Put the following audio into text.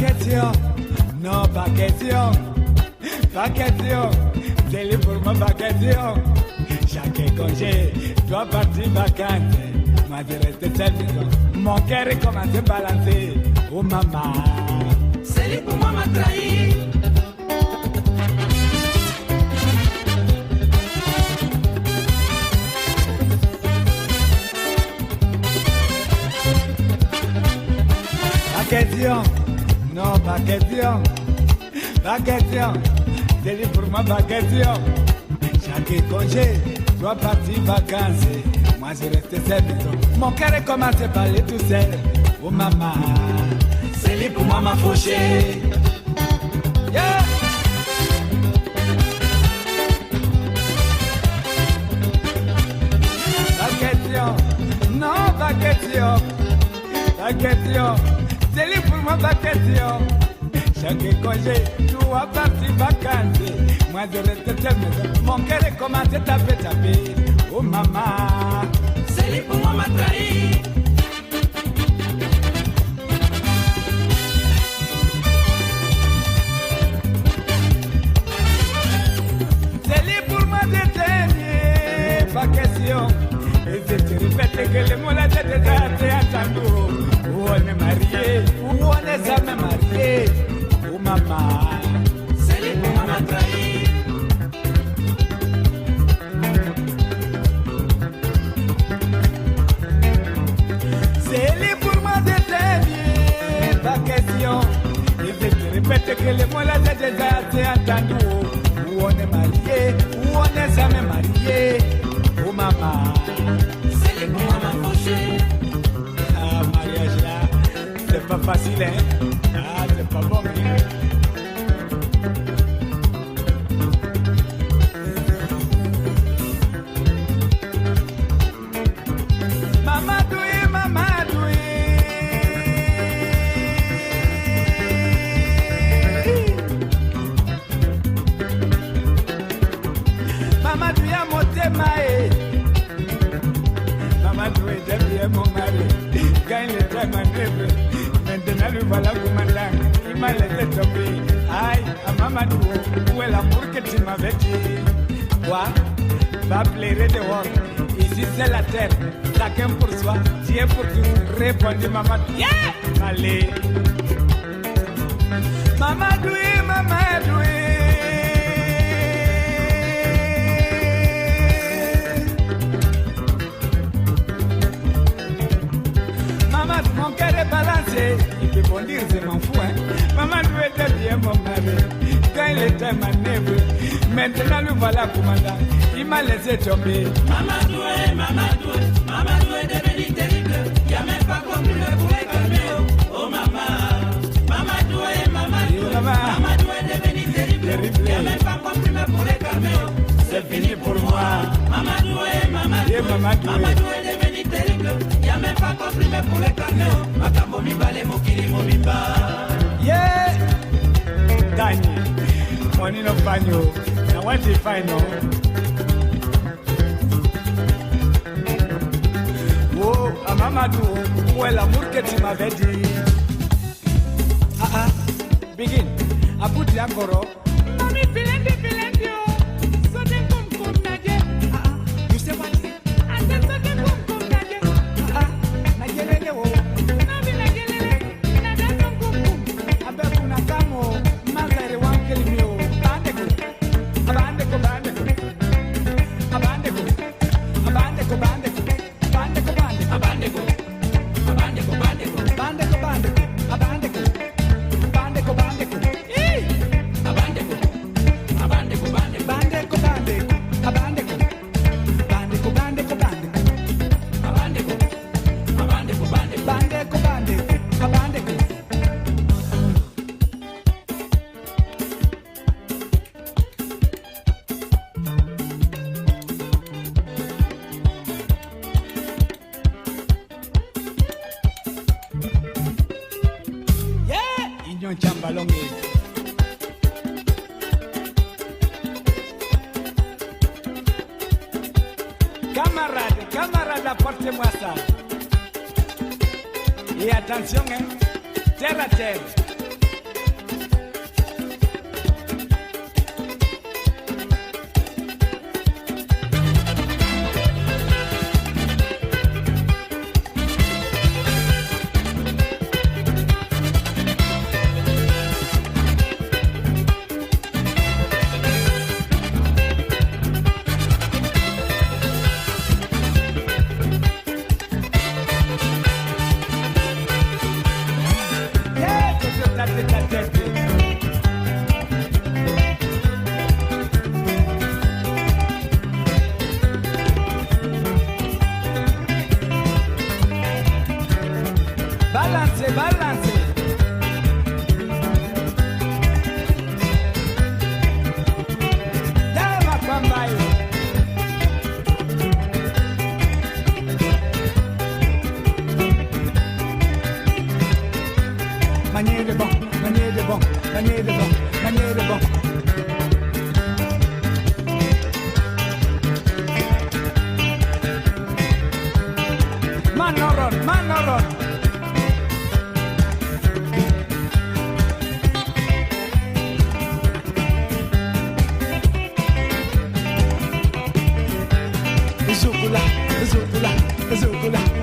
question, non pas question, pas question, c'est libre pour moi, pas question. Chaque congé doit partir vacances, moi je reste seul maison. Mon cœur est commencé à balancer, oh maman. C'est libre pour moi, m'a trahi. Pas question, non pas question, pas question, c'est libre pour moi, pas question. Chaque congé doit partir vacances, moi je reste seul maison. Mon cœur est commencé à parler tout seul, oh maman. C'est libre pour moi, m'a fauché. Yeah. Pas question, non pas question, pas question. C'est libre pour moi, pas question. Chaque congé, doit partir vacances. Moi je reste seul maison. Mon cœur est commencé à taper. Oh maman. C'est libre pour moi, m'a trahi. C'est libre pour moi de t'aimer. Pas question. Et je te répète que les mots là j'ai déjà entendu. Où on est marié, où on est jamais marié. Oh maman. C'est libre pour moi, m'a trahi. C'est libre pour moi de t'aimer, pas question. Et je te répète que les mots là j'ai déjà entendu. Où on est marié, où on est jamais marié. Oh maman. C'est libre pour moi, m'a fauché. Ah, mariage là, c'est pas facile, hein. Ah, c'est pas bon, hein. Mamadoué, Mamadoué. Mamadoué a motema, Mamadoué, j'ai bien mon mari. Quand il était à manœuvre, maintenant lui voilà commandant. Il m'a laissé tomber. Aïe, à Mamadou, où est l'amour que tu m'avais dit? Quoi? Va pleurer dehors. Ici c'est la terre. Chacun pour soi, Dieu pour tout. Répondit Mamadou. Yeah! Allez. Mamadoué, Mamadoué. Mamadou, mon cœur est balancé. Il peut bondir, je m'en fous, hein. Mamadou était bien mon mari. Quand il était manœuvre, maintenant le voilà commandant. Il m'a laissé tomber. Mamadoué, Mamadoué, Mamadoué est devenu terrible. Y'a même pas compris le boulet calmer. Oh maman, Mamadoué, Mamadoué, Mamadoué est devenu terrible. Y'a même pas compris le boulet calmer. C'est fini pour moi. Mamadoué, Mamadoué, Mamadoué est devenu terrible. Y'a même pas compris le boulet calmer. Makambo mibale mokili momimba. Yeah! Dani, money no panyo. Now what if I know? Oh, à Mamadou, où est l'amour que tu m'avais dit? Ah ah, begin. Abuti Angoro. Mami, filendi, oh. Sote kum nage. Ah ah, you say what? Ante sote kum nage. Ah ah, nagelele wo. Nabi nagelele, nada kum. Abe kuna kamo, mazare wankeli mio. Bandeko, bandeko, bandeko. Bandeko, bandeko, bandeko. Bandeko, bandeko. Bandeko, bandeko, bandeko. Bandeko, bandeko. Bandeko, bandeko, bandeko. Bandeko, bandeko, bandeko. Bandeko, bandeko. Bandeko, bandeko, bandeko, bandeko. Bandeko, bandeko, bandeko. Bandeko, bandeko, bandeko. Yeah, Union Chambalongue. Camarade, apportez-moi ça. Et attention, hein, terre à terre. balance, balance. Dama kwambayo. Manier de bon, manier de bon, manier de bon, manier de bon. Manoron, manoron. Zukula, zukula, zukula.